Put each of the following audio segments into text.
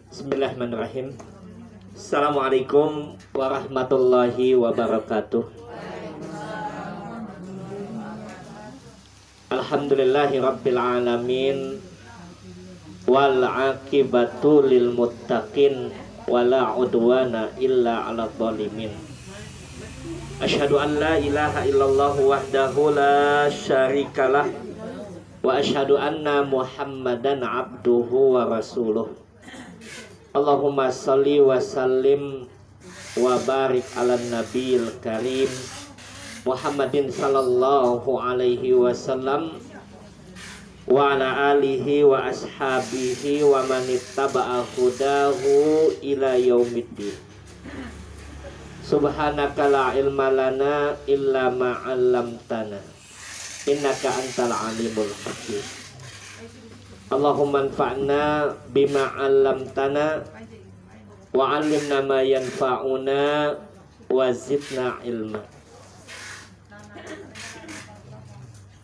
Bismillahirrahmanirrahim. Assalamualaikum warahmatullahi wabarakatuh. Alhamdulillahi rabbil alamin. Wal aqibatu lil muttaqin. Wala udwana illa ala zalimin. Asyhadu an la ilaha illallah wahdahu la syarikalah. Wa asyhadu anna Muhammadan abduhu wa rasuluh. Allahumma salli wa sallim wa barik ala nabiyil karim Muhammadin sallallahu alaihi wasallam wa ala alihi wa ashabihi wa man ittaba'a hudahu ila yaumiddin. Subhanaka la ilma lana illa ma 'allamtana innaka antal alimul hakim. Allahumma anfa'na bima 'allamtana wa 'allimna ma yanfa'una wa zidna ilma.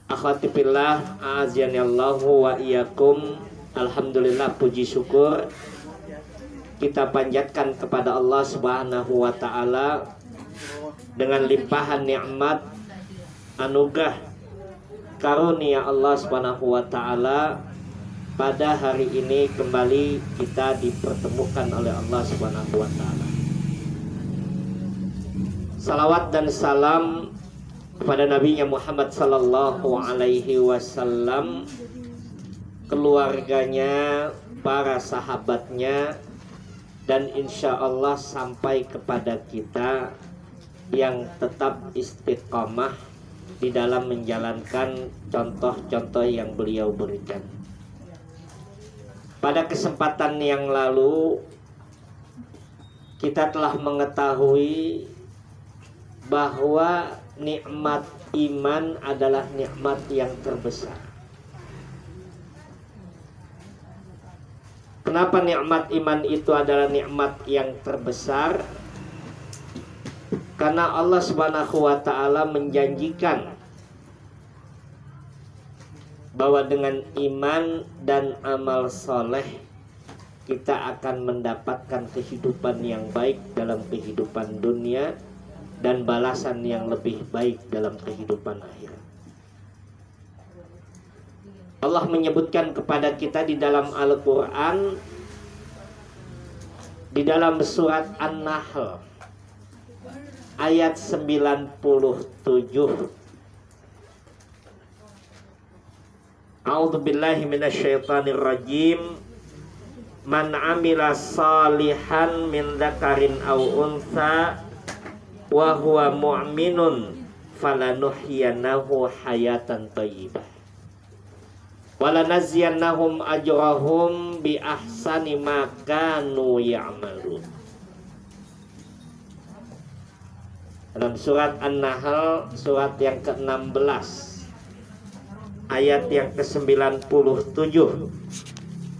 Akhwati fillah, a'azzani Allahu wa iyyakum. Alhamdulillah, puji syukur kita panjatkan kepada Allah Subhanahu wa taala dengan limpahan nikmat, anugerah, karunia Allah Subhanahu wa taala. Pada hari ini kembali kita dipertemukan oleh Allah Subhanahu wa taala. Salawat dan salam kepada Nabi-Nya Muhammad sallallahu alaihi wasallam, keluarganya, para sahabatnya, dan insya Allah sampai kepada kita yang tetap istiqomah di dalam menjalankan contoh-contoh yang beliau berikan. Pada kesempatan yang lalu kita telah mengetahui bahwa nikmat iman adalah nikmat yang terbesar. Kenapa nikmat iman itu adalah nikmat yang terbesar? Karena Allah Subhanahu wa taala menjanjikan bahwa dengan iman dan amal soleh kita akan mendapatkan kehidupan yang baik dalam kehidupan dunia dan balasan yang lebih baik dalam kehidupan akhirat. Allah menyebutkan kepada kita di dalam Al-Quran, di dalam surat An-Nahl ayat 97, A'udzubillahi minasyaitonirrajim. Man amila salihan min dzakarin aw untha wa huwa mu'minun falanuhyiyanahu hayatan thayyibah wa lanaziyannahum ajrahum bi ahsani ma kanu ya'malun. Dalam surat An-Nahl, surat yang ke-16 ayat yang ke-97,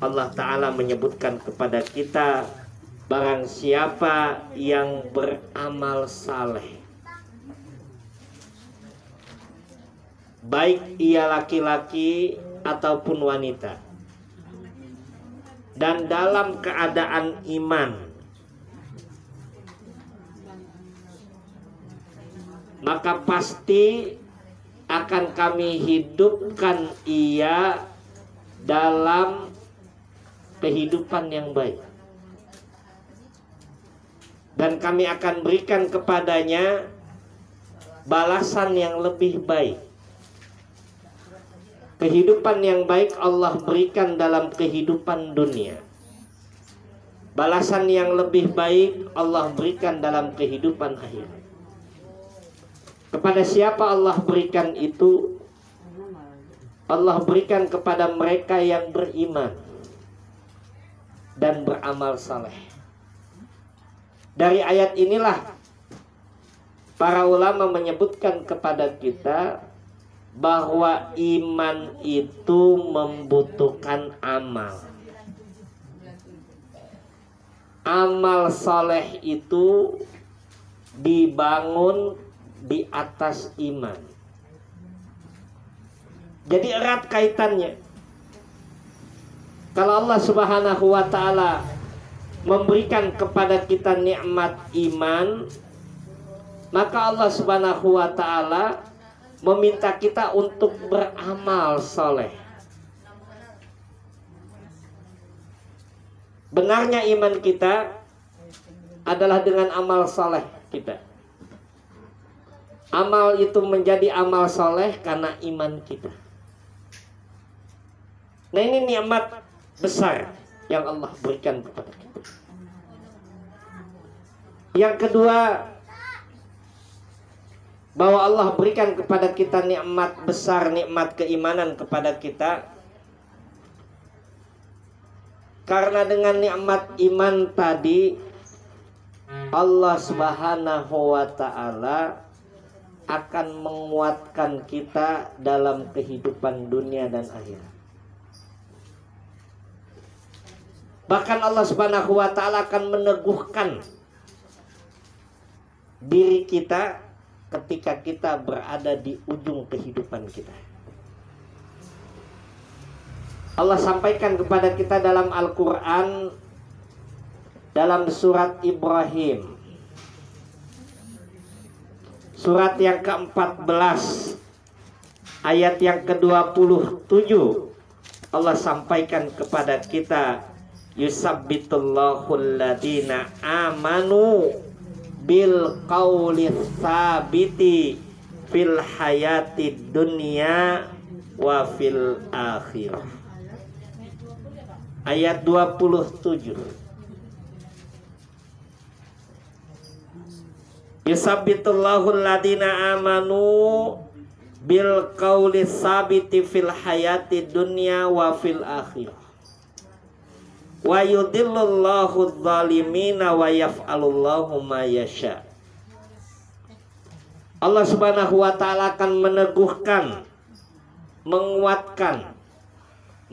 Allah Ta'ala menyebutkan kepada kita, barang siapa yang beramal saleh, baik ia laki-laki ataupun wanita, dan dalam keadaan iman, maka pasti akan kami hidupkan ia dalam kehidupan yang baik, dan kami akan berikan kepadanya balasan yang lebih baik. Kehidupan yang baik Allah berikan dalam kehidupan dunia. Balasan yang lebih baik Allah berikan dalam kehidupan akhirat. Kepada siapa Allah berikan itu? Allah berikan kepada mereka yang beriman dan beramal saleh. Dari ayat inilah para ulama menyebutkan kepada kita bahwa iman itu membutuhkan amal. Amal saleh itu dibangun di atas iman. Jadi erat kaitannya. Kalau Allah Subhanahu wa taala memberikan kepada kita nikmat iman, maka Allah Subhanahu wa ta'ala meminta kita untuk beramal soleh. Benarnya iman kita adalah dengan amal soleh kita. Amal itu menjadi amal soleh karena iman kita. Nah, ini nikmat besar yang Allah berikan kepada kita. Yang kedua, bahwa Allah berikan kepada kita nikmat besar, nikmat keimanan kepada kita, karena dengan nikmat iman tadi Allah Subhanahu wa ta'ala akan menguatkan kita dalam kehidupan dunia dan akhirat. Bahkan Allah Subhanahu wa ta'ala akan meneguhkan diri kita ketika kita berada di ujung kehidupan kita. Allah sampaikan kepada kita dalam Al-Quran, dalam surat Ibrahim, surat yang ke-14, ayat yang ke-27. Allah sampaikan kepada kita, yusabbitullahu alladhina amanu bil qawli tsabiti fil hayati dunya wa fil akhirah. Ayat 27. Yusabbitullahu alladhina amanu bil qawli tsabiti fil hayati dunya wa fil akhirah. Wa yudhillullahu adh-dhalimina wa yaf'alullahu ma yasha. Allah Subhanahu wa ta'ala akan meneguhkan, menguatkan,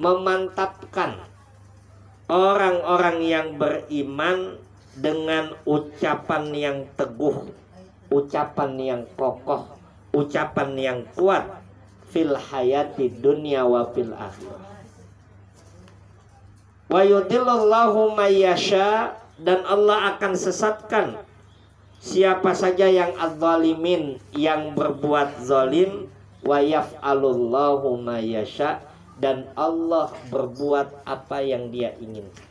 memantapkan orang-orang yang beriman dengan ucapan yang teguh, ucapan yang kokoh, ucapan yang kuat fil hayati dunya wa fil akhirah. Wa yudhillullahu may yasha, dan Allah akan sesatkan siapa saja yang adz-dzalimin, yang berbuat zalim. Wa yaf'alullahu may yasha, dan Allah berbuat apa yang Dia inginkan.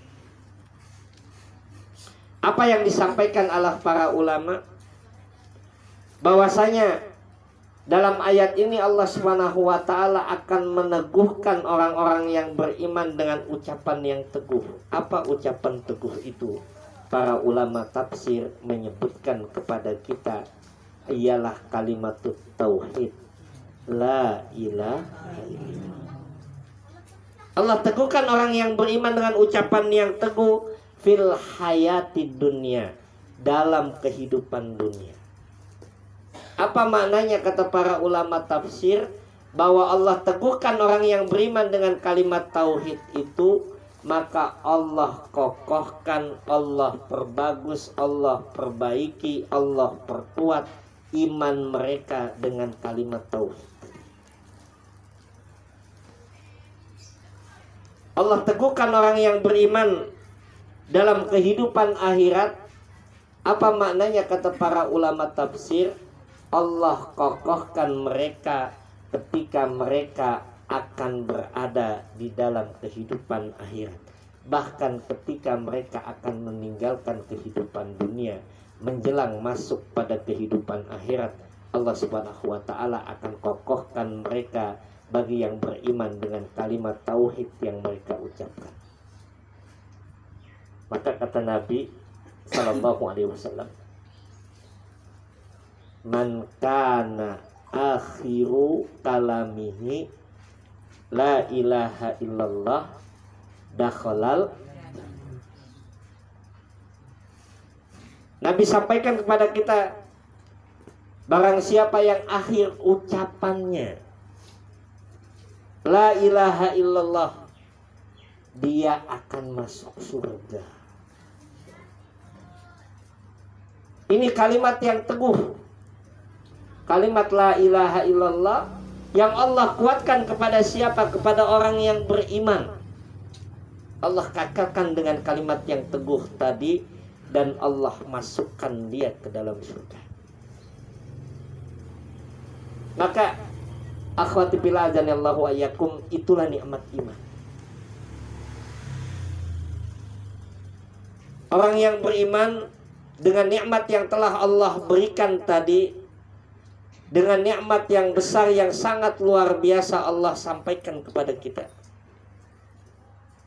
Apa yang disampaikan oleh para ulama, bahwasanya dalam ayat ini Allah Subhanahu wa ta'ala akan meneguhkan orang-orang yang beriman dengan ucapan yang teguh. Apa ucapan teguh itu? Para ulama tafsir menyebutkan kepada kita ialah kalimat tauhid, la ilaha illallah. Allah teguhkan orang yang beriman dengan ucapan yang teguh fil hayati dunia, dalam kehidupan dunia. Apa maknanya kata para ulama tafsir? Bahwa Allah teguhkan orang yang beriman dengan kalimat tauhid itu, maka Allah kokohkan, Allah perbagus, Allah perbaiki, Allah perkuat iman mereka dengan kalimat tauhid. Allah teguhkan orang yang beriman dalam kehidupan akhirat. Apa maknanya kata para ulama tafsir? Allah kokohkan mereka ketika mereka akan berada di dalam kehidupan akhirat. Bahkan ketika mereka akan meninggalkan kehidupan dunia menjelang masuk pada kehidupan akhirat, Allah Subhanahu wa ta'ala akan kokohkan mereka bagi yang beriman dengan kalimat tauhid yang mereka ucapkan. Maka kata Nabi sallallahu alaihi wasallam, man kana akhiru kalamihi la ilaha illallah dakhalal. Nabi sampaikan kepada kita, barang siapa yang akhir ucapannya la ilaha illallah, dia akan masuk surga. Ini kalimat yang teguh, kalimat la ilaha illallah yang Allah kuatkan kepada siapa? Kepada orang yang beriman. Allah kakalkan dengan kalimat yang teguh tadi, dan Allah masukkan dia ke dalam surga. Maka akhwati fillah azanillahu ayyakum, itulah nikmat iman. Orang yang beriman dengan nikmat yang telah Allah berikan tadi, dengan nikmat yang besar yang sangat luar biasa Allah sampaikan kepada kita.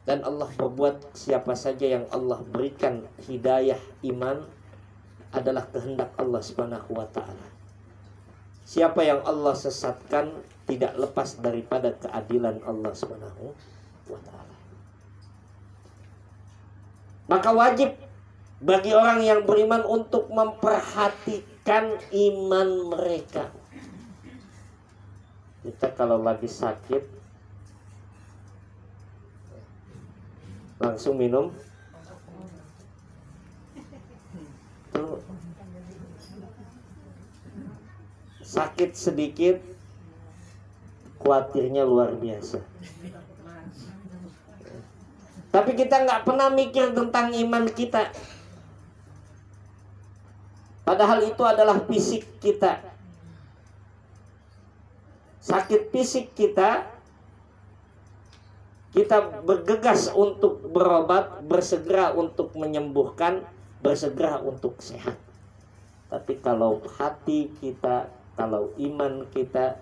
Dan Allah berbuat siapa saja yang Allah berikan hidayah iman adalah kehendak Allah Subhanahu wa taala. Siapa yang Allah sesatkan tidak lepas daripada keadilan Allah Subhanahu wa taala. Maka wajib bagi orang yang beriman untuk memperhatikan iman mereka. Kita kalau lagi sakit langsung minum tuh, sakit sedikit khawatirnya luar biasa. Tapi kita nggak pernah mikir tentang iman kita. Padahal itu adalah fisik kita. Sakit fisik kita bergegas untuk berobat, bersegera untuk menyembuhkan, bersegera untuk sehat. Tapi kalau hati kita, kalau iman kita,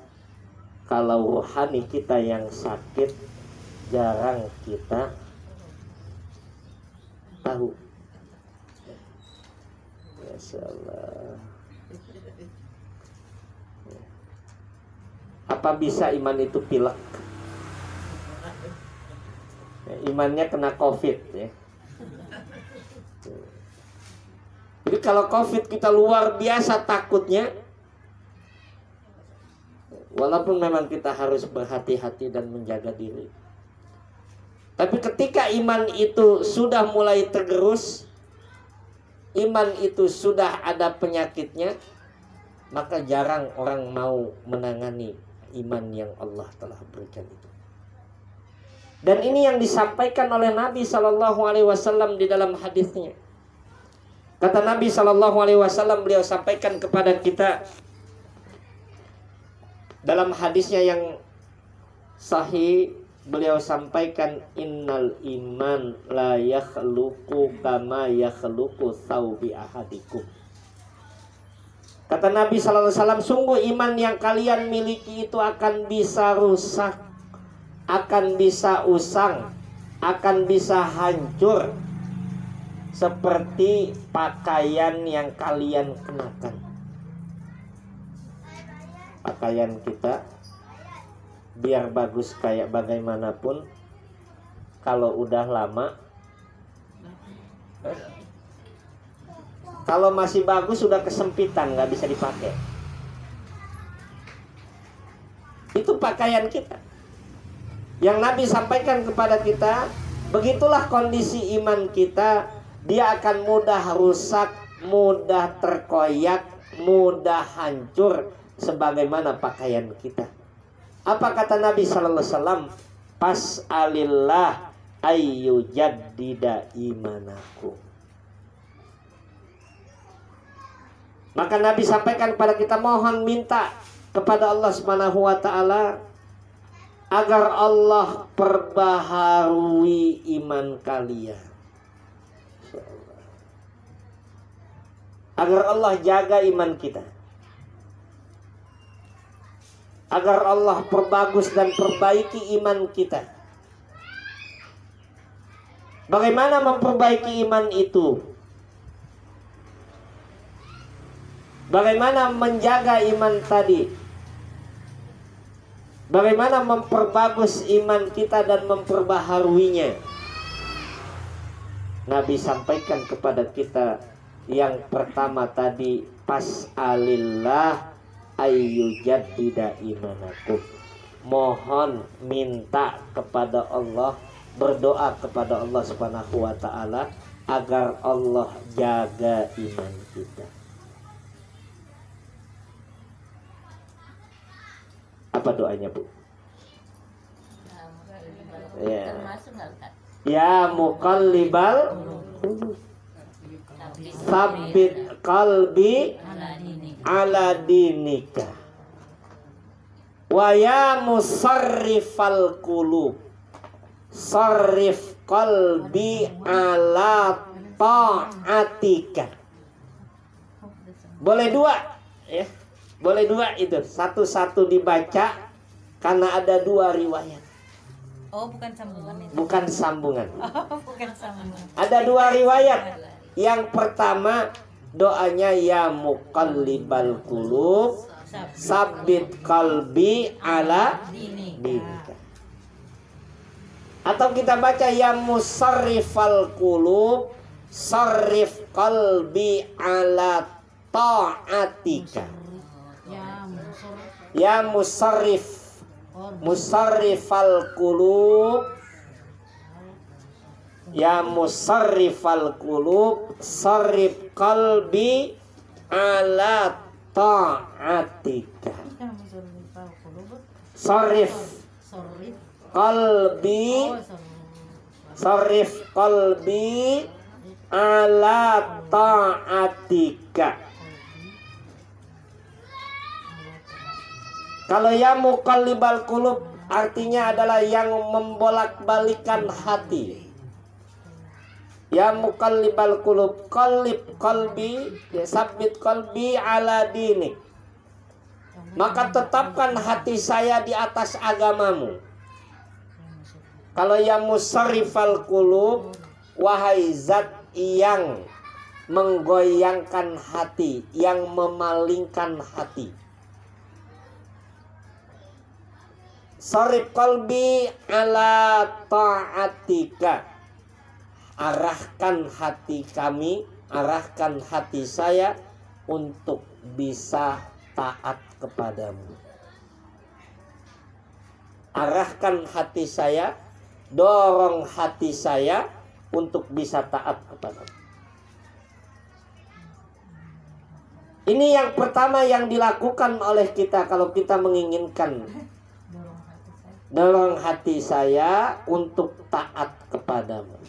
kalau rohani kita yang sakit, jarang kita tahu. Masyaallah. Apa bisa iman itu pilek? Imannya kena COVID ya. Jadi kalau COVID kita luar biasa takutnya, walaupun memang kita harus berhati-hati dan menjaga diri. Tapi ketika iman itu sudah mulai tergerus, iman itu sudah ada penyakitnya, maka jarang orang mau menangani iman yang Allah telah berikan itu. Dan ini yang disampaikan oleh Nabi SAW di dalam hadisnya. Kata Nabi SAW, beliau sampaikan kepada kita dalam hadisnya yang sahih, beliau sampaikan, innal iman la yakhluqu kama yakhluqu thawbi ahadikum. Kata Nabi SAW, sungguh iman yang kalian miliki itu akan bisa rusak, akan bisa usang, akan bisa hancur seperti pakaian yang kalian kenakan. Pakaian kita biar bagus kayak bagaimanapun, kalau udah lama, kalau masih bagus sudah kesempitan, nggak bisa dipakai. Itu pakaian kita. Yang Nabi sampaikan kepada kita, begitulah kondisi iman kita, dia akan mudah rusak, mudah terkoyak, mudah hancur sebagaimana pakaian kita. Apa kata Nabi sallallahu alaihi wasallam? Fas'alillah ayyujaddida imanakum. Maka Nabi sampaikan kepada kita, mohon minta kepada Allah Subhanahu wa taala agar Allah perbaharui iman kalian. Agar Allah jaga iman kita. Agar Allah perbagus dan perbaiki iman kita. Bagaimana memperbaiki iman itu? Bagaimana menjaga iman tadi? Bagaimana memperbagus iman kita dan memperbaharuinya? Nabi sampaikan kepada kita yang pertama tadi, fas'alillah ayyujaddida imanakum. Mohon minta kepada Allah, berdoa kepada Allah Subhanahu wa taala agar Allah jaga iman kita. Apa doanya, Bu? Ya. Termasuk nggak, Ustaz? Ya muqallibal Sabbit qalbi ala dinika. Wa ya musarrifal qulub sarrif qalbi ala ta'atika. Boleh dua ya. Boleh dua itu. Satu-satu dibaca karena ada dua riwayat. Oh, bukan sambungan itu. Bukan sambungan. Oh, bukan sambungan. Ada dua riwayat. Yang pertama doanya ya muqallibal qulub sabbit qalbi ala dinika. Atau kita baca ya musarrifal qulub sarrif qalbi ala ta'atika. Ya musarrifal qulub ya musarrifal qulub sarrif qalbi ala ta'atika. Sarrif qalbi ala ta'atika. Kalau ya muqallibal qulub artinya adalah yang membolak-balikan hati. Ya muqallibal qulub qallib qalbi ya sabbit qalbi ala dinik. Maka tetapkan hati saya di atas agamamu. Kalau ya musarrifal qulub wahai zat yang menggoyangkan hati, yang memalingkan hati. Sarif qalbi ala ta'atika. Arahkan hati kami, arahkan hati saya untuk bisa taat kepadamu. Arahkan hati saya, dorong hati saya untuk bisa taat kepadamu. Ini yang pertama yang dilakukan oleh kita kalau kita menginginkan dorong hati saya untuk taat kepadamu.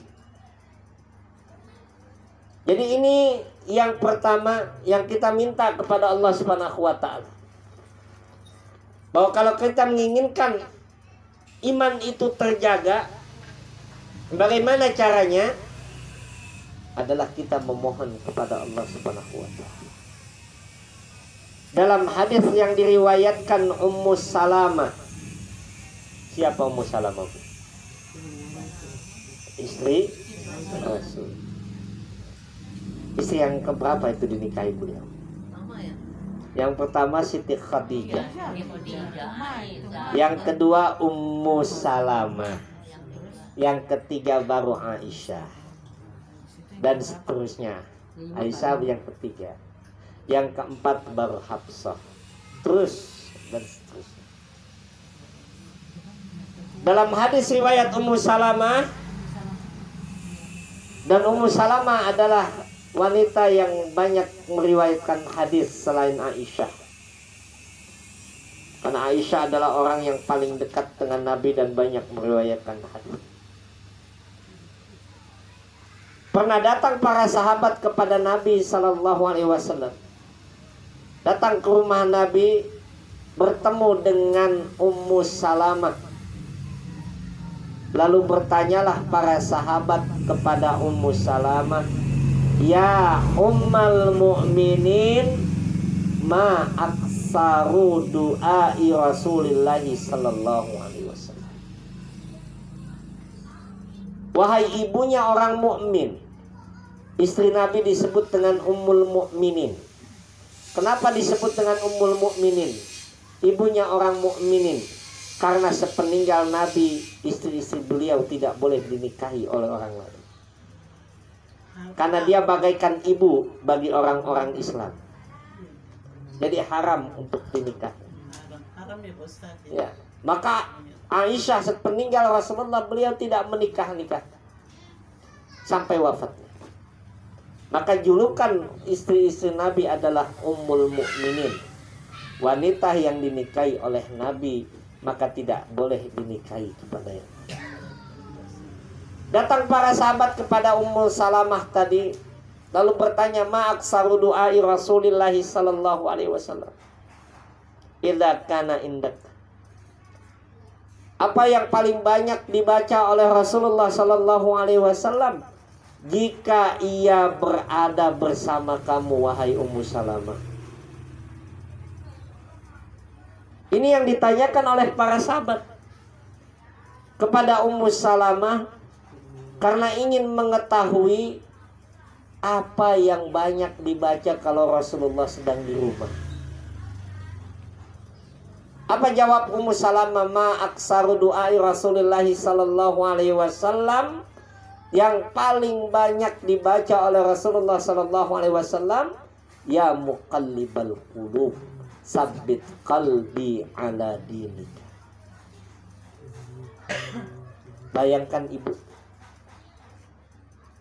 Jadi ini yang pertama yang kita minta kepada Allah Subhanahu wa taala. Bahwa kalau kita menginginkan iman itu terjaga, bagaimana caranya? Adalah kita memohon kepada Allah Subhanahu wa taala. Dalam hadis yang diriwayatkan Ummu Salamah. Siapa Ummu Salamah? Istri Rasul. Istri yang keberapa itu dinikahi beliau? Yang pertama Siti Khadijah. Yang kedua Ummu Salamah. Yang ketiga baru Aisyah. Dan seterusnya. Aisyah yang ketiga. Yang keempat baru Hafsah. Terus dan seterusnya. Dalam hadis riwayat Ummu Salamah, dan Ummu Salamah adalah wanita yang banyak meriwayatkan hadis selain Aisyah. Karena Aisyah adalah orang yang paling dekat dengan Nabi dan banyak meriwayatkan hadis. Pernah datang para sahabat kepada Nabi SAW. Datang ke rumah Nabi, bertemu dengan Ummu Salamah. Lalu bertanyalah para sahabat kepada Ummu Salamah, ya ummal mu'minin, ma aksaru du'ai Rasulillahi sallallahu alaihi wasallam. Wahai ibunya orang mukmin, istri Nabi disebut dengan Ummul Mukminin. Kenapa disebut dengan Ummul Mukminin? Ibunya orang mukminin. Karena sepeninggal Nabi, istri-istri beliau tidak boleh dinikahi oleh orang lain. Karena dia bagaikan ibu bagi orang-orang Islam. Jadi haram untuk dinikahi. Ya. Maka Aisyah sepeninggal Rasulullah, beliau tidak menikah sampai wafatnya. Maka julukan istri-istri Nabi adalah Ummul Mukminin. Wanita yang dinikahi oleh Nabi maka tidak boleh dinikahi kepada yang lain. Datang para sahabat kepada Ummu Salamah tadi, lalu bertanya, ma aksaru du'ai Rasulillahi sallallahu alaihi wasallam idza kana indak. Apa yang paling banyak dibaca oleh Rasulullah sallallahu alaihi wasallam jika ia berada bersama kamu, wahai Ummu Salamah? Ini yang ditanyakan oleh para sahabat kepada Ummu Salamah karena ingin mengetahui apa yang banyak dibaca kalau Rasulullah sedang di rumah. Apa jawab Ummu Salamah? Ma aksaru du'ai Rasulullah sallallahu alaihi wasallam, yang paling banyak dibaca oleh Rasulullah sallallahu alaihi wasallam, ya muqallibal qulub, sabbit qalbi ala dinik. Bayangkan ibu,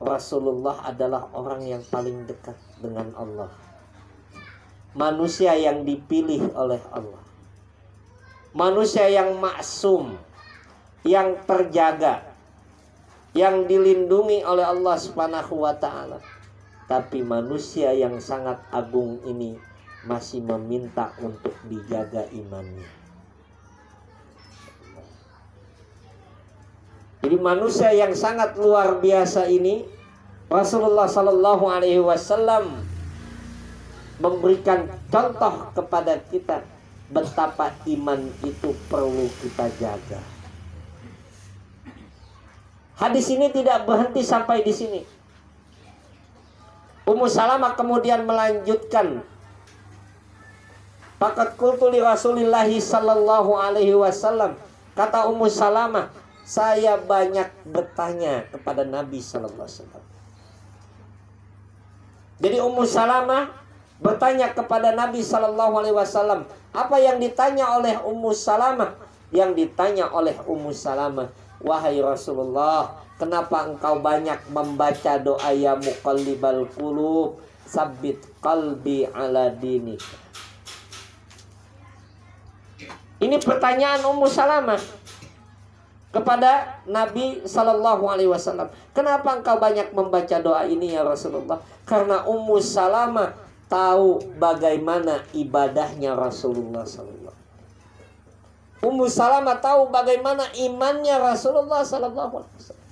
Rasulullah adalah orang yang paling dekat dengan Allah, manusia yang dipilih oleh Allah, manusia yang maksum, yang terjaga, yang dilindungi oleh Allah Subhanahu wa ta'ala. Tapi manusia yang sangat agung ini masih meminta untuk dijaga imannya. Jadi manusia yang sangat luar biasa ini, Rasulullah sallallahu alaihi wasallam memberikan contoh kepada kita betapa iman itu perlu kita jaga. Hadis ini tidak berhenti sampai di sini. Ummu Salamah kemudian melanjutkan, faqad qultu li Rasulillah sallallahu alaihi wasallam. Kata Ummu Salamah, saya banyak bertanya kepada Nabi sallallahu alaihi wasallam. Jadi Ummu Salamah bertanya kepada Nabi sallallahu alaihi wasallam. Apa yang ditanya oleh Ummu Salamah? Yang ditanya oleh Ummu Salamah, wahai Rasulullah, kenapa engkau banyak membaca doa ya muqallibal qulub, sabbit qalbi ala dinik? Ini pertanyaan Ummu Salamah kepada Nabi sallallahu alaihi wasallam. Kenapa engkau banyak membaca doa ini ya Rasulullah? Karena Ummu Salamah tahu bagaimana ibadahnya Rasulullah sallallahu. Ummu Salamah tahu bagaimana imannya Rasulullah sallallahu alaihi wasallam.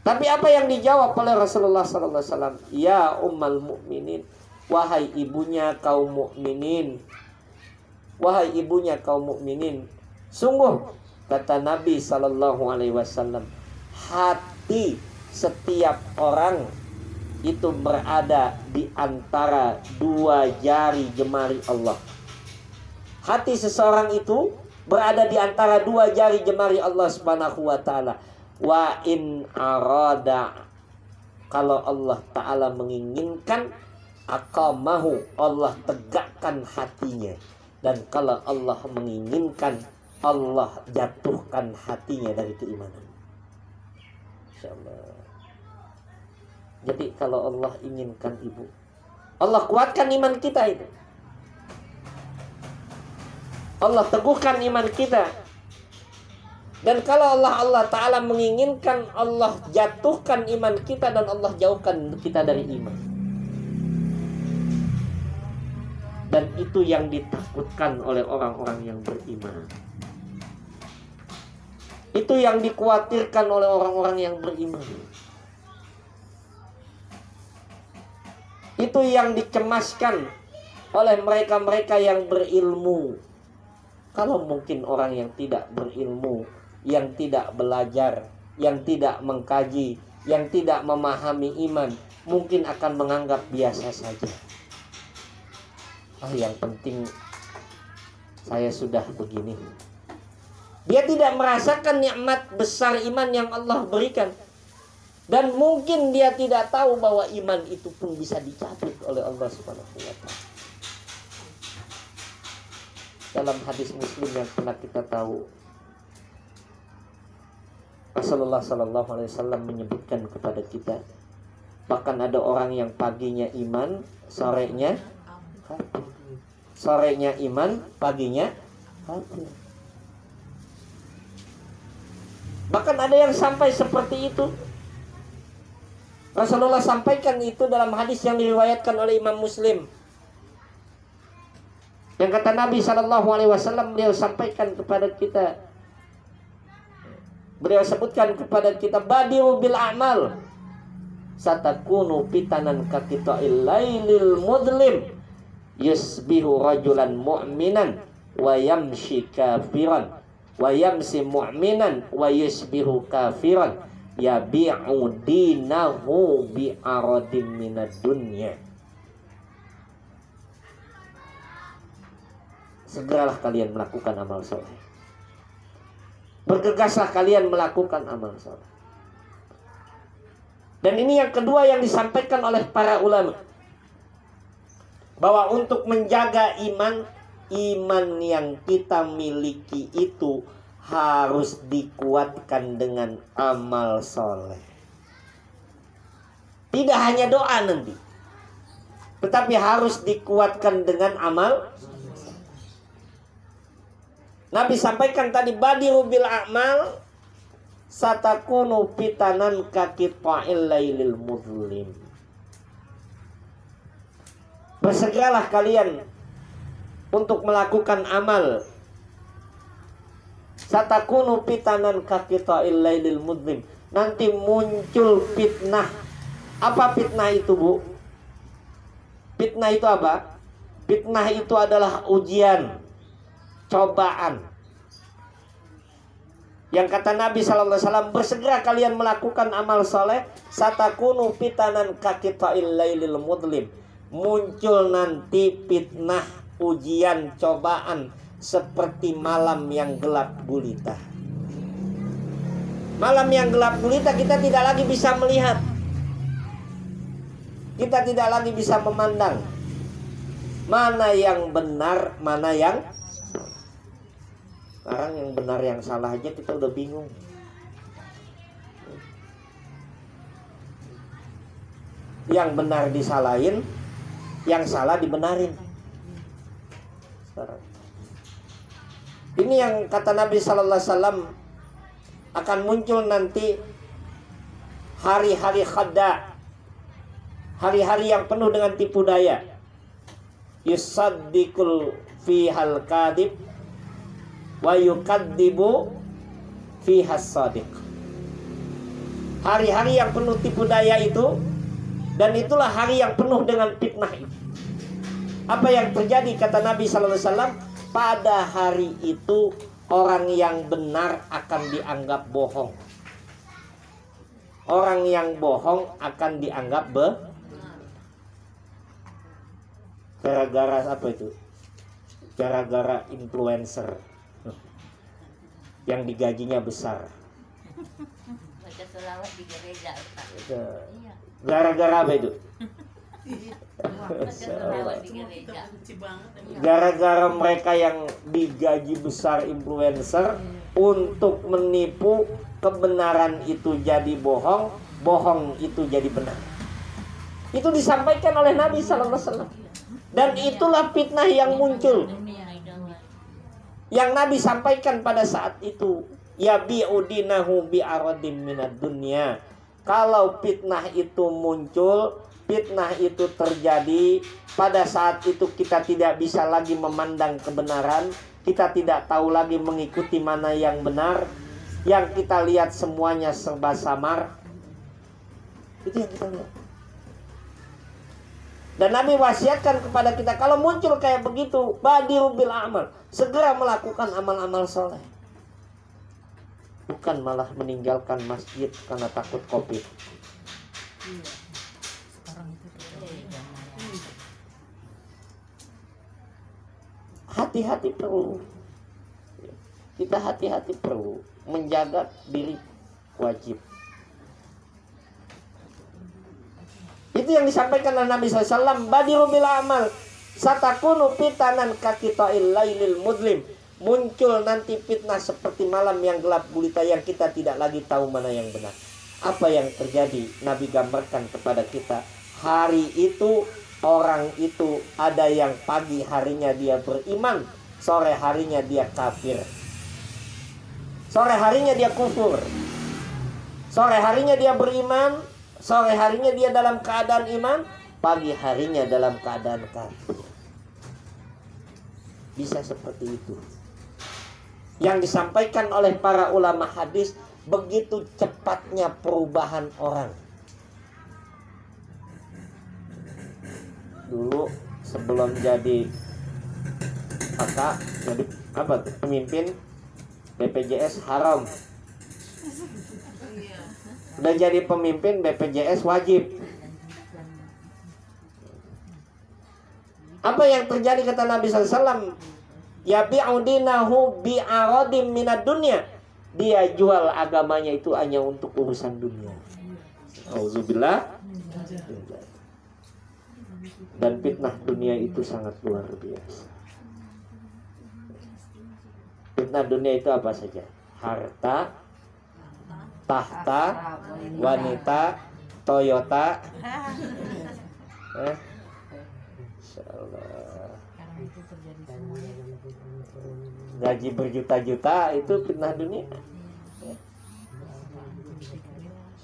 Tapi apa yang dijawab oleh Rasulullah sallallahu alaihi wasallam? Ya ummal mukminin, wahai ibunya kaum mukminin. Wahai ibunya kaum mukminin, sungguh kata Nabi sallallahu alaihi wasallam, hati setiap orang itu berada di antara dua jari jemari Allah. Hati seseorang itu berada di antara dua jari jemari Allah Subhanahu wa taala. Wa in arada, kalau Allah taala menginginkan, aqamahu, Allah tegakkan hatinya. Dan kalau Allah menginginkan, Allah jatuhkan hatinya dari keimanan. Insyaallah. Jadi kalau Allah inginkan ibu, Allah kuatkan iman kita itu. Allah teguhkan iman kita. Dan kalau Allah Ta'ala menginginkan, Allah jatuhkan iman kita dan Allah jauhkan kita dari iman. Dan itu yang ditakutkan oleh orang-orang yang beriman. Itu yang dikhawatirkan oleh orang-orang yang beriman. Itu yang dicemaskan oleh mereka-mereka yang berilmu. Kalau mungkin orang yang tidak berilmu, yang tidak belajar, yang tidak mengkaji, yang tidak memahami iman, mungkin akan menganggap biasa saja. Yang penting saya sudah begini. Dia tidak merasakan nikmat besar iman yang Allah berikan. Dan mungkin dia tidak tahu bahwa iman itu pun bisa dicabut oleh Allah Subhanahu wa taala. Dalam hadis Muslim yang pernah kita tahu, Rasulullah sallallahu alaihi wasallam menyebutkan kepada kita, bahkan ada orang yang paginya iman, sorenya kafir. Sorenya iman, paginya kafir. Bahkan ada yang sampai seperti itu. Rasulullah sampaikan itu dalam hadis yang diriwayatkan oleh Imam Muslim. Yang kata Nabi SAW, beliau sampaikan kepada kita, beliau sebutkan kepada kita, badiru bil a'mal satakunu fitanan kaqita'il lailil mudlim yusbihu rajulan mu'minan wa yamshi kafiran wa yamsi mu'minan wa yusbihu kafiran yabi'u dinahu bi'aradim minad dunya. Segeralah kalian melakukan amal soleh. Bergegaslah kalian melakukan amal soleh. Dan ini yang kedua yang disampaikan oleh para ulama, bahwa untuk menjaga iman, iman yang kita miliki itu harus dikuatkan dengan amal soleh. Tidak hanya doa nanti, tetapi harus dikuatkan dengan amal. Nabi sampaikan tadi, badiru bil a'mal satakunu fitanan kaqita'il lailil mudlim. Bersegeralah kalian untuk melakukan amal. Satakunu fitanan kaqita'il lailil mudlim. Nanti muncul fitnah. Apa fitnah itu, Bu? Fitnah itu apa? Fitnah itu adalah ujian, cobaan. Yang kata Nabi SAW, bersegera kalian melakukan amal soleh, satakunu fitanan kaqita'il lailil mudlim. Muncul nanti fitnah, ujian, cobaan seperti malam yang gelap gulita. Malam yang gelap gulita, kita tidak lagi bisa melihat, kita tidak lagi bisa memandang mana yang benar, mana yang sekarang yang benar yang salah aja kita udah bingung. Yang benar disalahin, yang salah dibenarin. Sekarang ini yang kata Nabi Sallallahu Alaihi Wasallam, akan muncul nanti hari-hari khada, hari-hari yang penuh dengan tipu daya. Yusaddiqul fihal kadib wa yukadzibu fihas shadiq. Hari-hari yang penuh tipu daya itu, dan itulah hari yang penuh dengan fitnah itu. Apa yang terjadi kata Nabi sallallahu alaihi wasallam? Pada hari itu orang yang benar akan dianggap bohong. Orang yang bohong akan dianggap gara-gara apa itu? Gara-gara influencer yang digajinya besar. Baca selawat di gereja. Gara-gara apa itu? Baca selawat di gereja. Gara-gara mereka yang digaji besar influencer untuk menipu, kebenaran itu jadi bohong, bohong itu jadi benar. Itu disampaikan oleh Nabi sallallahu alaihi wasallam. Dan itulah fitnah yang muncul, yang Nabi sampaikan pada saat itu. Ya bi'udinahu bi'aradim minad dunya. Kalau fitnah itu muncul, fitnah itu terjadi, pada saat itu kita tidak bisa lagi memandang kebenaran, kita tidak tahu lagi mengikuti mana yang benar. Yang kita lihat semuanya serba samar. Itu yang kita lihat. Dan Nabi wasiatkan kepada kita, kalau muncul kayak begitu, badiru bil amal, segera melakukan amal-amal soleh. Bukan malah meninggalkan masjid karena takut COVID. Hati-hati perlu. Kita hati-hati perlu menjaga diri, wajib. Itu yang disampaikan oleh Nabi SAW. Badiru bil amal satakunu fitanan kaqita'il lailil mudlim. Muncul nanti fitnah seperti malam yang gelap gulita, yang kita tidak lagi tahu mana yang benar. Apa yang terjadi? Nabi gambarkan kepada kita, hari itu orang itu ada yang pagi harinya dia beriman, sore harinya dia kafir. Sore harinya dia kufur, sore harinya dia beriman, sore harinya dia dalam keadaan iman, pagi harinya dalam keadaan kafir. Bisa seperti itu. Yang disampaikan oleh para ulama hadis, begitu cepatnya perubahan orang. Dulu sebelum jadi pemimpin BPJS haram. Udah jadi pemimpin BPJS wajib. Apa yang terjadi kata Nabi SAW? Yabi'u dinahu bi'aradim minad dunya. Dia jual agamanya itu hanya untuk urusan dunia. Auzubillah. Dan fitnah dunia itu sangat luar biasa. Fitnah dunia itu apa saja? Harta, tahta, wanita, Toyota. Insyaallah. Gaji berjuta-juta itu fitnah dunia.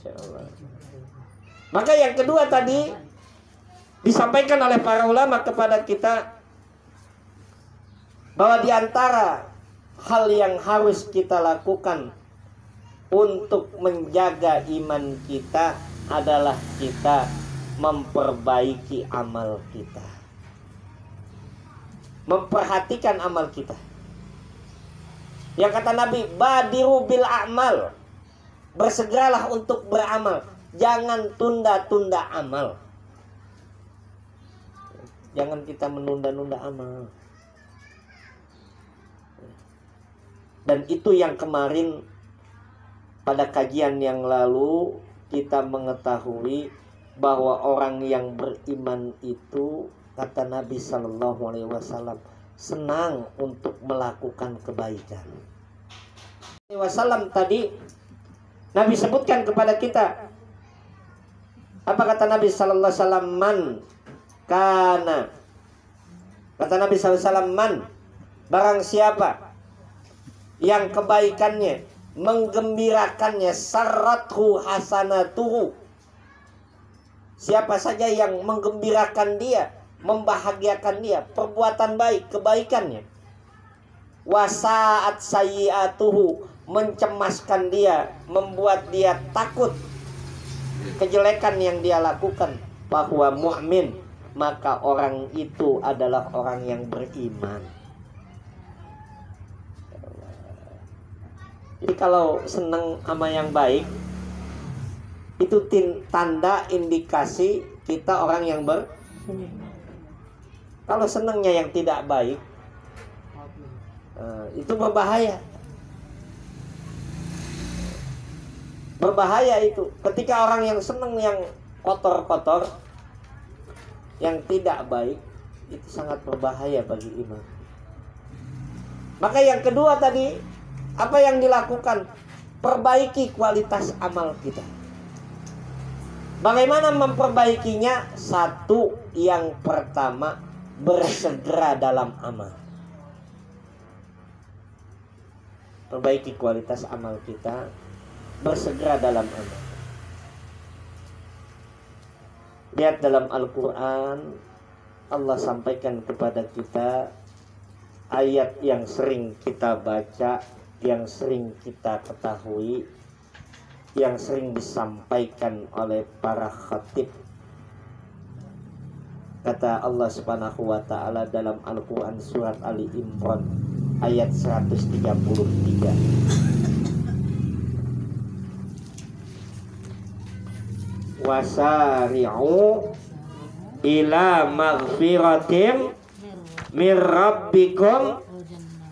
Insyaallah. Maka yang kedua tadi disampaikan oleh para ulama kepada kita bahwa di antara hal yang harus kita lakukan untuk menjaga iman kita adalah kita memperbaiki amal kita, memperhatikan amal kita. Yang kata Nabi, badiru bil a'mal, bersegeralah untuk beramal, jangan tunda-tunda amal. Jangan kita menunda-nunda amal. Dan itu yang kemarin pada kajian yang lalu kita mengetahui bahwa orang yang beriman itu, kata Nabi Sallallahu Alaihi Wasallam, senang untuk melakukan kebaikan. Wasallam tadi Nabi sebutkan kepada kita, apa kata Nabi Sallallahu Alaihi Wasallam? Man kana, kata Nabi Sallallahu Alaihi Wasallam, man, barang siapa yang kebaikannya menggembirakannya, sarrathu hasanatuhu, siapa saja yang menggembirakan dia, membahagiakan dia, perbuatan baik, kebaikannya, wasaat sayyiatuhu, mencemaskan dia, membuat dia takut kejelekan yang dia lakukan, bahwa mu'min, maka orang itu adalah orang yang beriman. Jadi kalau senang sama yang baik, itu tanda indikasi kita orang yang kalau senangnya yang tidak baik, itu berbahaya. Berbahaya itu. Ketika orang yang senang yang kotor-kotor, yang tidak baik, itu sangat berbahaya bagi iman. Maka yang kedua tadi, apa yang dilakukan? Perbaiki kualitas amal kita. Bagaimana memperbaikinya? Satu, yang pertama, bersegera dalam amal. Perbaiki kualitas amal kita, bersegera dalam amal. Lihat dalam Al-Quran, Allah sampaikan kepada kita ayat yang sering kita baca, yang sering kita ketahui, yang sering disampaikan oleh para khatib. Kata Allah Subhanahu wa taala dalam Al-Qur'an surat Ali Imran ayat 133. Wasari'u ila maghfiratin mir rabbikum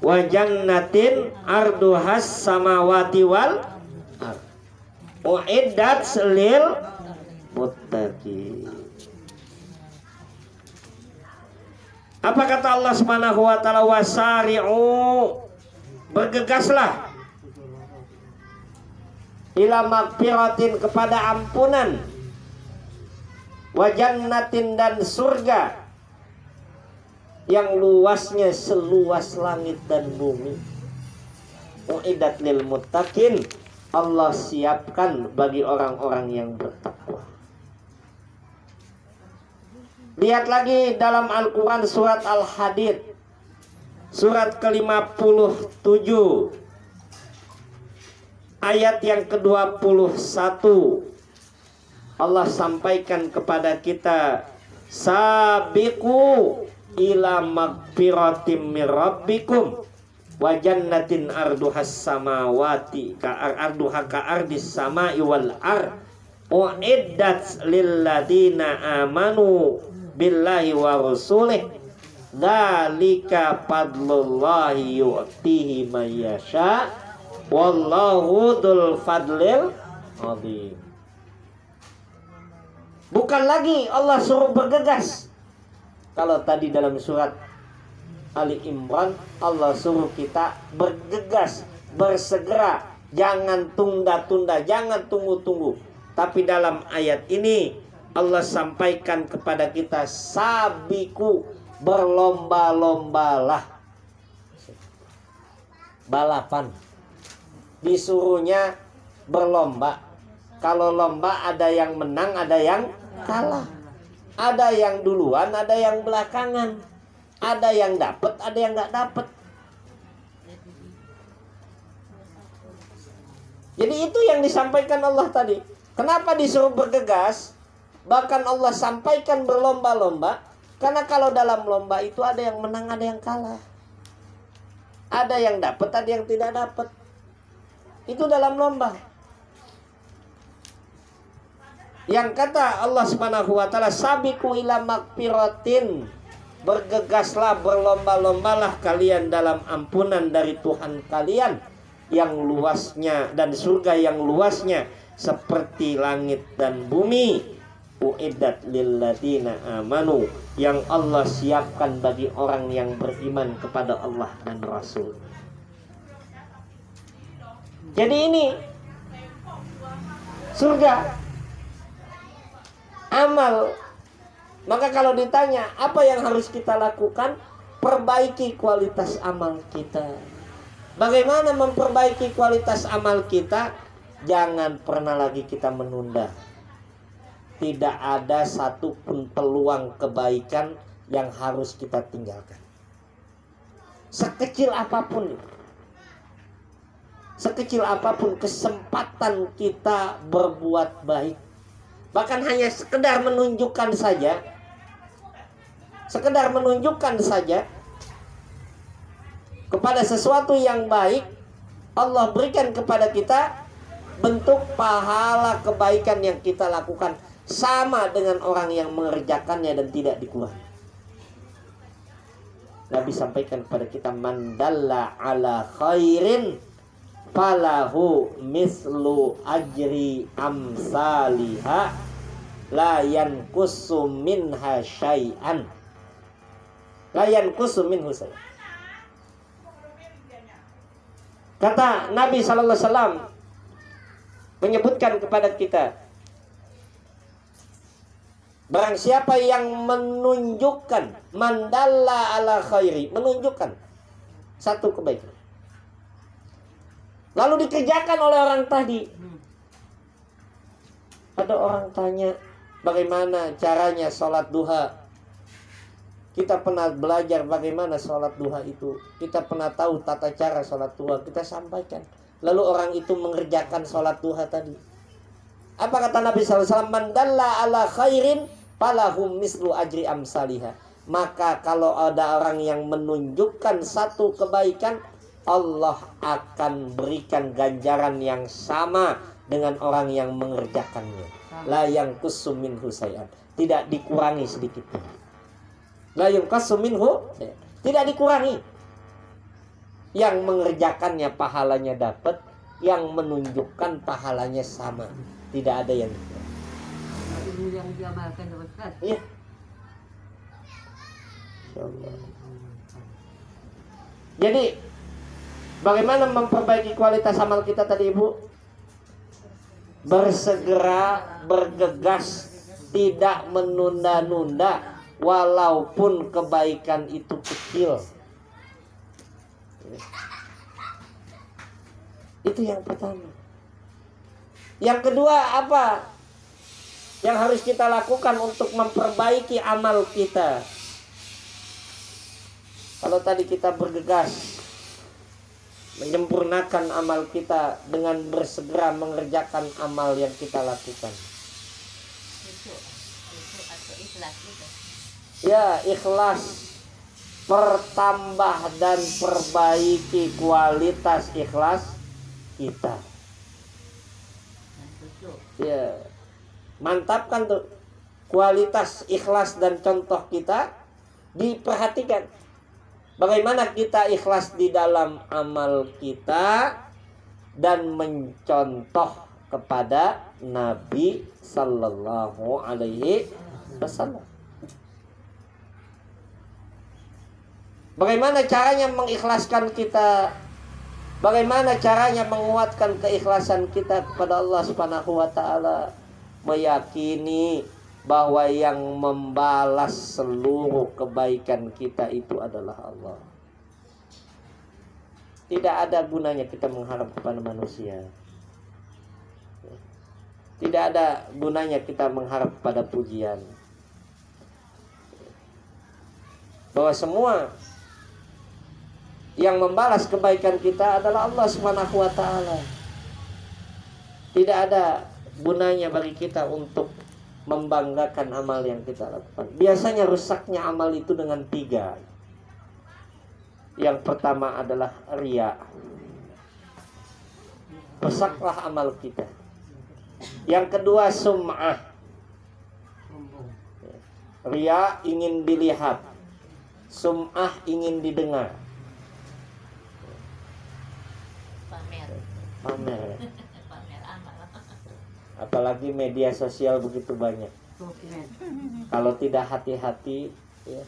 wa jannatin arduhas samawati wal ardh uiddat lil muttaqin. Apa kata Allah Subhanahu wa taala? Wasari'u, bergegaslah, ila magfiratin, kepada ampunan, wa jannatin, dan surga yang luasnya seluas langit dan bumi. uiddat lil muttaqin, Allah siapkan bagi orang-orang yang bertakwa. Lihat lagi dalam Al-Quran surat Al-Hadid, surat ke-57, ayat yang ke-21. Allah sampaikan kepada kita, sabiqu ila magfiratim mir rabbikum wa jannatin arduhas samawati arduha ka ardis samai wal ar uiddat lil ladina amanu billahi wa rasulih dzalika fadlullahi yu'tihi may yasha wallahu dzul fadlil adzim. Bukan lagi Allah suruh bergegas. Kalau tadi dalam surat Ali Imran Allah suruh kita bergegas, bersegera, jangan tunda-tunda, jangan tunggu-tunggu. Tapi dalam ayat ini Allah sampaikan kepada kita, sabiku, berlomba-lombalah. Balapan. Disuruhnya berlomba. Kalau lomba ada yang menang, ada yang kalah. Ada yang duluan, ada yang belakangan. Ada yang dapat, ada yang nggak dapat. Jadi itu yang disampaikan Allah tadi. Kenapa disuruh bergegas? Bahkan Allah sampaikan berlomba-lomba. Karena kalau dalam lomba itu ada yang menang, ada yang kalah. Ada yang dapat, ada yang tidak dapat. Itu dalam lomba. Yang kata Allah Subhanahu wa taala, sabiqu ila magfiratin, bergegaslah, berlomba-lombalah kalian dalam ampunan dari Tuhan kalian yang luasnya, dan surga yang luasnya seperti langit dan bumi. Uiddat lil ladina amanu, yang Allah siapkan bagi orang yang beriman kepada Allah dan Rasul. Jadi ini surga, amal. Maka kalau ditanya apa yang harus kita lakukan, perbaiki kualitas amal kita. Bagaimana memperbaiki kualitas amal kita? Jangan pernah lagi kita menunda. Tidak ada satupun peluang kebaikan yang harus kita tinggalkan. Sekecil apapun, sekecil apapun kesempatan kita berbuat baik, bahkan hanya sekedar menunjukkan saja, kepada sesuatu yang baik, Allah berikan kepada kita bentuk pahala kebaikan yang kita lakukan sama dengan orang yang mengerjakannya dan tidak dikurangi. Nabi sampaikan kepada kita, man dalla ala khairin falahu mislu ajri amsaliha la yanqusu minha syai'an. La yanqusu minhu syai'an. Kata Nabi sallallahu alaihi wasallam menyebutkan kepada kita, barang siapa yang menunjukkan, mandalla ala khairi, menunjukkan satu kebaikan, lalu dikerjakan oleh orang tadi. Ada orang tanya, bagaimana caranya sholat duha? Kita pernah belajar bagaimana sholat duha itu. Kita pernah tahu tata cara sholat duha. Kita sampaikan. Lalu orang itu mengerjakan sholat duha tadi. Apa kata Nabi SAW? Man dalla ala khairin falahum mislu ajri amsaliha. Maka kalau ada orang yang menunjukkan satu kebaikan, Allah akan berikan ganjaran yang sama dengan orang yang mengerjakannya. La yanqusu minhu syai'an. Tidak dikurangi sedikit pun. La yanqusu minhu, tidak dikurangi. Yang mengerjakannya pahalanya dapat, yang menunjukkan pahalanya sama. Tidak ada yang dikurangi. Yang diamalkan dapat. Iya. Insyaallah. Jadi bagaimana memperbaiki kualitas amal kita tadi, Ibu? Bersegera, bergegas, tidak menunda-nunda, walaupun kebaikan itu kecil. Itu yang pertama. Yang kedua apa yang harus kita lakukan untuk memperbaiki amal kita? Kalau tadi kita bergegas menyempurnakan amal kita dengan bersegera mengerjakan amal yang kita lakukan. Itu atau ikhlas itu. Ya, ikhlas, pertambah dan perbaiki kualitas ikhlas kita. Ya, mantapkan tuh kualitas ikhlas dan contoh kita, diperhatikan. Bagaimana kita ikhlas di dalam amal kita dan mencontoh kepada Nabi Sallallahu Alaihi Wasallam. Bagaimana caranya mengikhlaskan kita? Bagaimana caranya menguatkan keikhlasan kita kepada Allah Subhanahu wa taala? Meyakini bahwa yang membalas seluruh kebaikan kita itu adalah Allah. Tidak ada gunanya kita mengharap kepada manusia. Tidak ada gunanya kita mengharap pada pujian. Bahwa semua yang membalas kebaikan kita adalah Allah Subhanahu wa taala. Tidak ada gunanya bagi kita untuk membanggakan amal yang kita lakukan. Biasanya rusaknya amal itu dengan 3. Yang pertama adalah riya. Rusaklah amal kita. Yang kedua sum'ah. Riya ingin dilihat. Sum'ah ingin didengar. Pamer. Pamer. Pamer amal. Apalagi media sosial begitu banyak. Kalau tidak hati-hati, ya,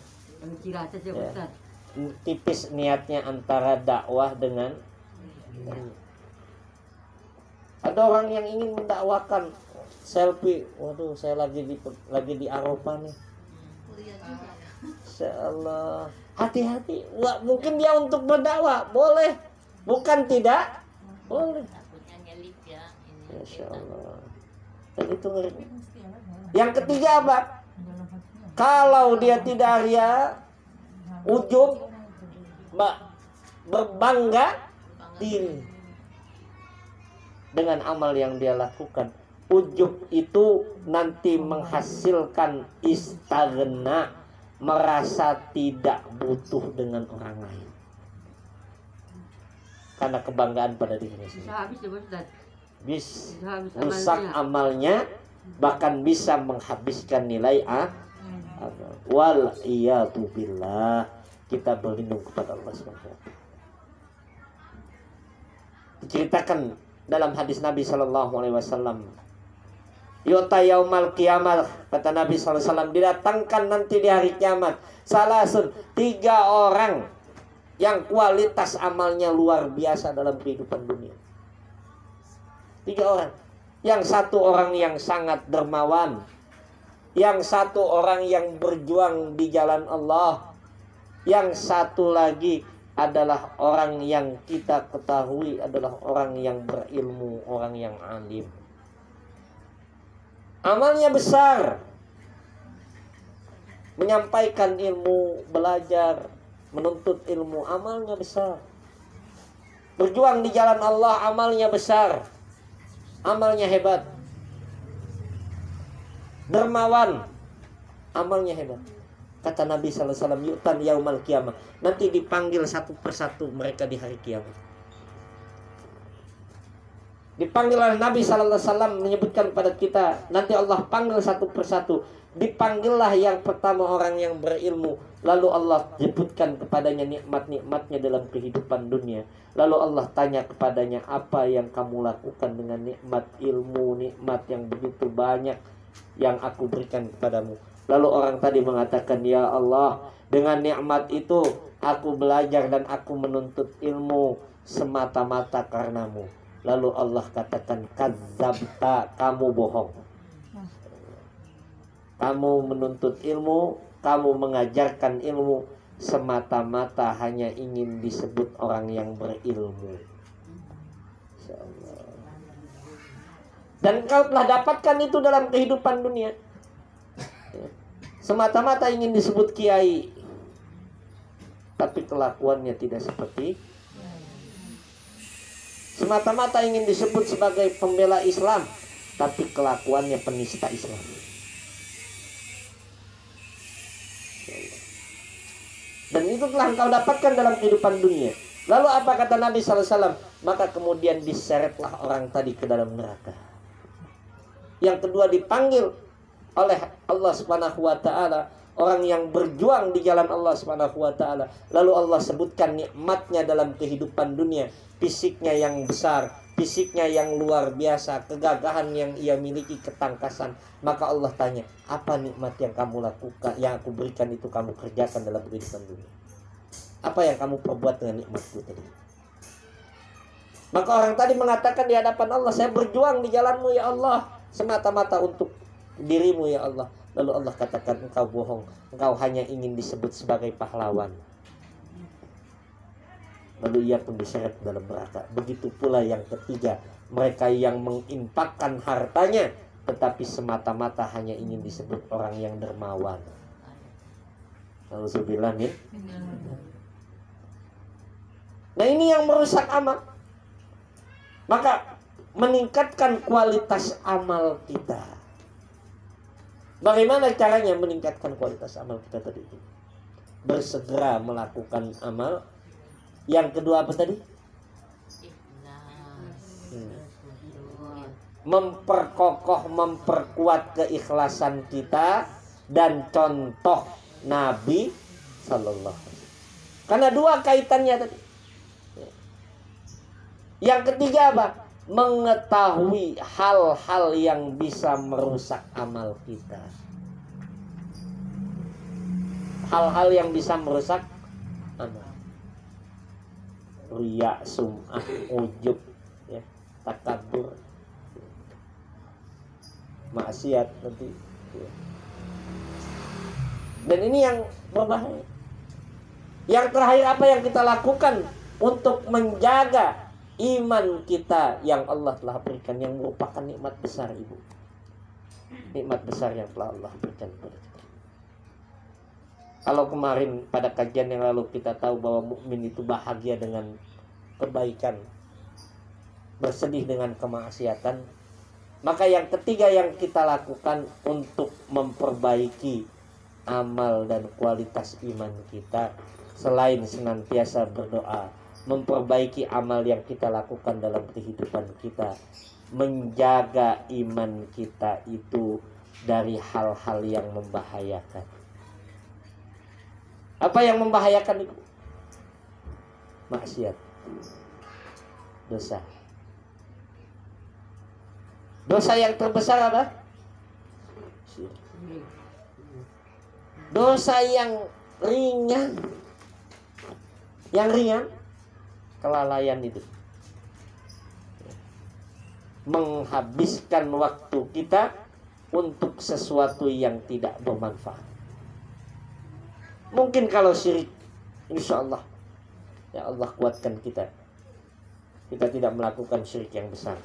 tipis niatnya antara dakwah dengan ada orang yang ingin mendakwakan selfie. Waduh, saya lagi di Arafah nih. Insyaallah. Hati-hati. Wah, mungkin dia untuk berdakwah, boleh. Bukan tidak boleh. Takutnya nyelip ya. Insyaallah. Dan itu ngeri. Yang ketiga apa? Kalau dia tidak ria, ujub, berbangga diri dengan amal yang dia lakukan. Ujub itu nanti menghasilkan istaghna, merasa tidak butuh dengan orang lain karena kebanggaan pada dirinya sendiri. Bisa rusak amalnya, bahkan bisa menghabiskan nilai amal. Wal iyadu billah. Kita berlindung kepada Allah SWT. Diceritakan dalam hadis Nabi SAW, Yota yaumal kiamat, kata Nabi SAW, didatangkan nanti di hari kiamat salasun, 3 orang yang kualitas amalnya luar biasa dalam kehidupan dunia. 3 orang. Yang satu orang yang sangat dermawan, yang satu orang yang berjuang di jalan Allah, yang satu lagi adalah orang yang kita ketahui adalah orang yang berilmu, orang yang alim. Amalnya besar, menyampaikan ilmu, belajar, menuntut ilmu, amalnya besar. Berjuang di jalan Allah, amalnya besar, amalnya hebat. Dermawan, amalnya hebat. Kata Nabi SAW, yu'tan yaumal qiyamah, nanti dipanggil satu persatu mereka di hari kiamat. Dipanggil oleh Nabi SAW, menyebutkan pada kita, nanti Allah panggil satu persatu. Dipanggillah yang pertama orang yang berilmu, lalu Allah sebutkan kepadanya nikmat-nikmatnya dalam kehidupan dunia. Lalu Allah tanya kepadanya, apa yang kamu lakukan dengan nikmat ilmu, nikmat yang begitu banyak yang aku berikan kepadamu? Lalu orang tadi mengatakan, ya Allah, dengan nikmat itu aku belajar dan aku menuntut ilmu semata-mata karenamu. Lalu Allah katakan, kadzabta, kamu bohong. Kamu menuntut ilmu, kamu mengajarkan ilmu semata-mata hanya ingin disebut orang yang berilmu. Masya Allah. Dan kau telah dapatkan itu dalam kehidupan dunia. Semata-mata ingin disebut kiai, tapi kelakuannya tidak seperti. Semata-mata ingin disebut sebagai pembela Islam, tapi kelakuannya penista Islam. Dan itu telah engkau dapatkan dalam kehidupan dunia. Lalu apa kata Nabi SAW? Maka kemudian diseretlah orang tadi ke dalam neraka. Yang kedua dipanggil oleh Allah Subhanahu wa taala, orang yang berjuang di jalan Allah Subhanahu wa taala. Lalu Allah sebutkan nikmatnya dalam kehidupan dunia, fisiknya yang besar, fisiknya yang luar biasa, kegagahan yang ia miliki, ketangkasan. Maka Allah tanya, apa nikmat yang kamu lakukan, yang aku berikan itu kamu kerjakan dalam kehidupan dunia? Apa yang kamu perbuat dengan nikmatku tadi? Maka orang tadi mengatakan di hadapan Allah, saya berjuang di jalanmu ya Allah, semata-mata untuk dirimu ya Allah. Lalu Allah katakan, engkau bohong, engkau hanya ingin disebut sebagai pahlawan. Lalu ia pun diseret dalam neraka. Begitu pula yang ketiga, mereka yang menginfakkan hartanya tetapi semata-mata hanya ingin disebut orang yang dermawan. Lalu sebilang ya. Nah ini yang merusak amal. Maka meningkatkan kualitas amal kita. Bagaimana caranya meningkatkan kualitas amal kita tadi itu? Bersegera melakukan amal. Yang kedua apa tadi? Memperkokoh, memperkuat keikhlasan kita dan contoh Nabi Sallallahu Alaihi Wasallam. Karena dua kaitannya tadi. Yang ketiga apa? Mengetahui hal-hal yang bisa merusak amal kita. Hal-hal yang bisa merusak amal. Riya, sum'ah, ujub, ya, takabur, maksiat nanti. Ya. Dan ini yang berbahaya. Yang terakhir apa yang kita lakukan untuk menjaga iman kita yang Allah telah berikan, yang merupakan nikmat besar, Ibu. Nikmat besar yang telah Allah berikan kepada kita. Kalau kemarin pada kajian yang lalu kita tahu bahwa mukmin itu bahagia dengan kebaikan, bersedih dengan kemaksiatan, maka yang ketiga yang kita lakukan untuk memperbaiki amal dan kualitas iman kita, selain senantiasa berdoa, memperbaiki amal yang kita lakukan dalam kehidupan kita, menjaga iman kita itu dari hal-hal yang membahayakan. Apa yang membahayakan itu? Maksiat, dosa. Dosa yang terbesar apa? Dosa yang ringan. Yang ringan, kelalaian itu. Menghabiskan waktu kita untuk sesuatu yang tidak bermanfaat. Mungkin kalau syirik, insya Allah, ya Allah kuatkan kita. Kita tidak melakukan syirik yang besar.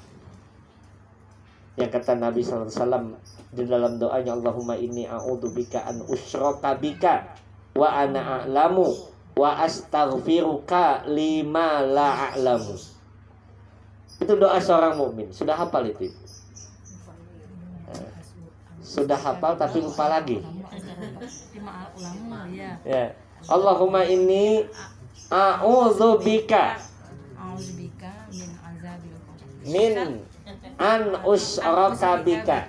Yang kata Nabi SAW di dalam doanya, Allahumma inni a'udzubika an usyraka bika wa ana a'lamu wa astaghfiruka lima la a'lamu. Itu doa seorang mukmin. Sudah hafal itu? Sudah hafal tapi lupa lagi. Ya. Allahumma inni a'udzubika min an usyraka bika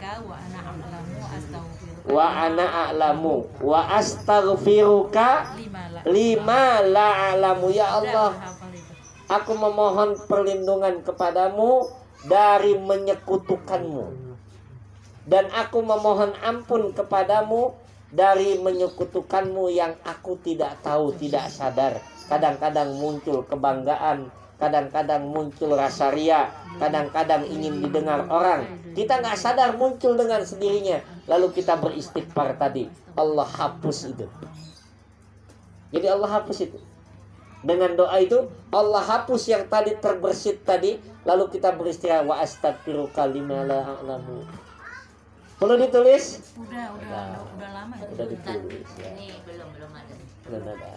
wa ana a'lamu wa astaghfiruka lima la a'lamu. Ya Allah, aku memohon perlindungan kepadamu dari menyekutukanmu, dan aku memohon ampun kepadamu dari menyekutukanmu yang aku tidak tahu, tidak sadar. Kadang-kadang muncul kebanggaan, kadang-kadang muncul rasa ria, kadang-kadang ingin didengar orang. Kita nggak sadar muncul dengan sendirinya. Lalu kita beristighfar tadi, Allah hapus itu. Jadi Allah hapus itu. Dengan doa itu Allah hapus yang tadi terbersit tadi, lalu kita beristirahat. Wa astaghfiruka lima la a'lamu. Perlu ditulis? Udah lama itu. Udah ditulis ya. Ini belum ada. Belum ada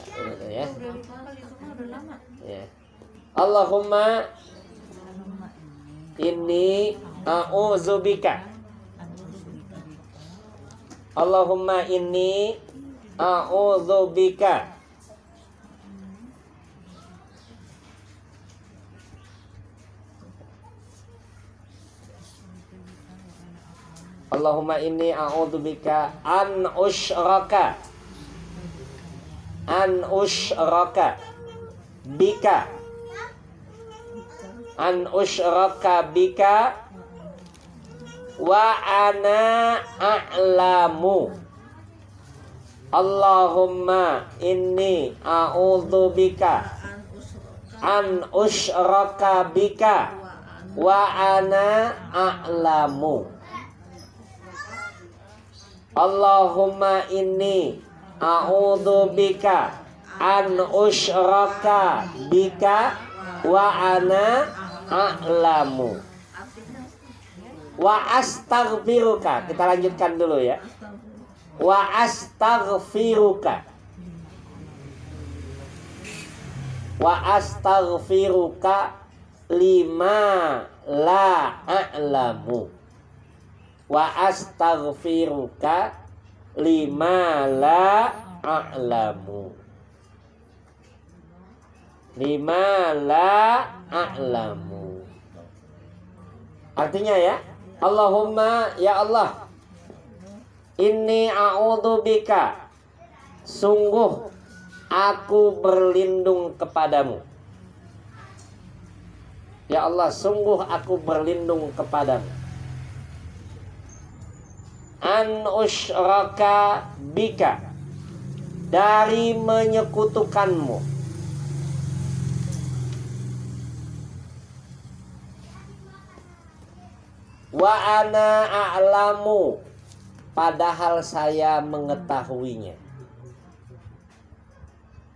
ya. Udah lama. Ya. Allahumma inni a'udzubika. Allahumma inni a'udzubika. Allahumma inni a'udzubika an usyraka bika wa ana a'lamu. Allahumma inni a'udzubika an usyraka bika wa ana a'lamu. Allahumma inni a'udzubika an usyraka bika wa ana a'lamu. Wa astaghfiruka. Kita lanjutkan dulu ya. Wa astaghfiruka. Wa astaghfiruka lima la a'lamu. Wa astaghfiruka lima la a'lamu. Lima la a'lamu. Artinya ya, Allahumma ya Allah, inni a'udzubika, sungguh aku berlindung kepadamu. Ya Allah, sungguh aku berlindung kepadamu. An usyraka bika, dari menyekutukanmu. Wa ana a'lamu, padahal saya mengetahuinya.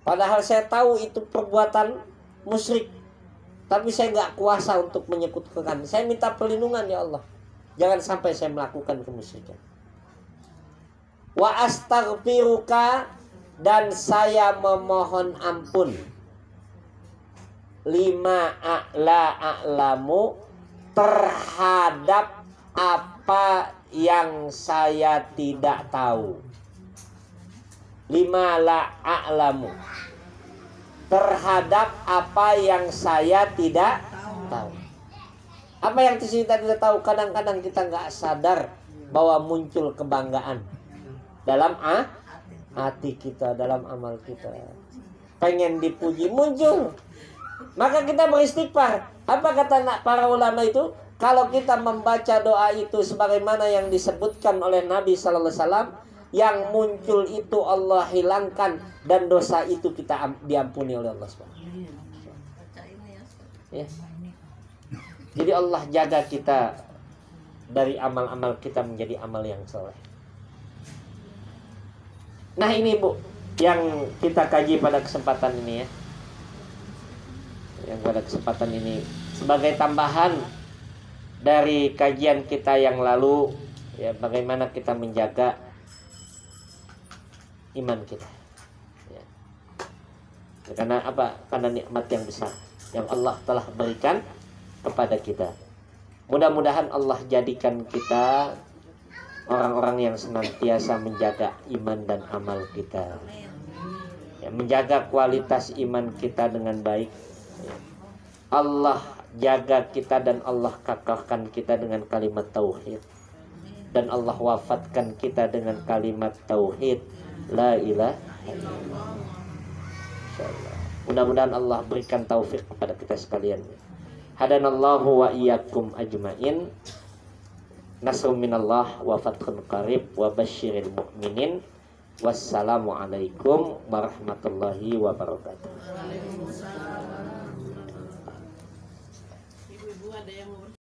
Padahal saya tahu itu perbuatan musyrik, tapi saya nggak kuasa untuk menyekutukan. Saya minta perlindungan ya Allah, jangan sampai saya melakukan kemusyrikan. Wa astaghfiruka, dan saya memohon ampun. Lima la a'lamu, terhadap apa yang saya tidak tahu. Lima la a'lamu, terhadap apa yang saya tidak tahu. Apa yang kita tidak tahu, kadang-kadang kita nggak sadar bahwa muncul kebanggaan dalam hati kita, dalam amal kita. Pengen dipuji muncul, maka kita beristighfar. Apa kata para ulama itu? Kalau kita membaca doa itu sebagaimana yang disebutkan oleh Nabi Sallallahu Alaihi Wasallam, yang muncul itu Allah hilangkan, dan dosa itu kita diampuni oleh Allah SWT. Ya. Jadi Allah jaga kita dari amal-amal kita menjadi amal yang soleh. Nah ini Bu, yang kita kaji pada kesempatan ini ya. Yang pada kesempatan ini sebagai tambahan dari kajian kita yang lalu ya, bagaimana kita menjaga iman kita ya. Karena apa? Karena nikmat yang besar yang Allah telah berikan kepada kita. Mudah-mudahan Allah jadikan kita orang-orang yang senantiasa menjaga iman dan amal kita ya, menjaga kualitas iman kita dengan baik ya. Allah jaga kita dan Allah kakahkan kita dengan kalimat tauhid, dan Allah wafatkan kita dengan kalimat tauhid la ilaha illallah. Insyaallah. Mudah-mudahan Allah berikan taufik kepada kita sekalian. Hadanallahu wa iyyakum ajmain. Nasrun minallah wa fathun qarib wa basyiril mu'minin. Wassalamualaikum warahmatullahi wabarakatuh.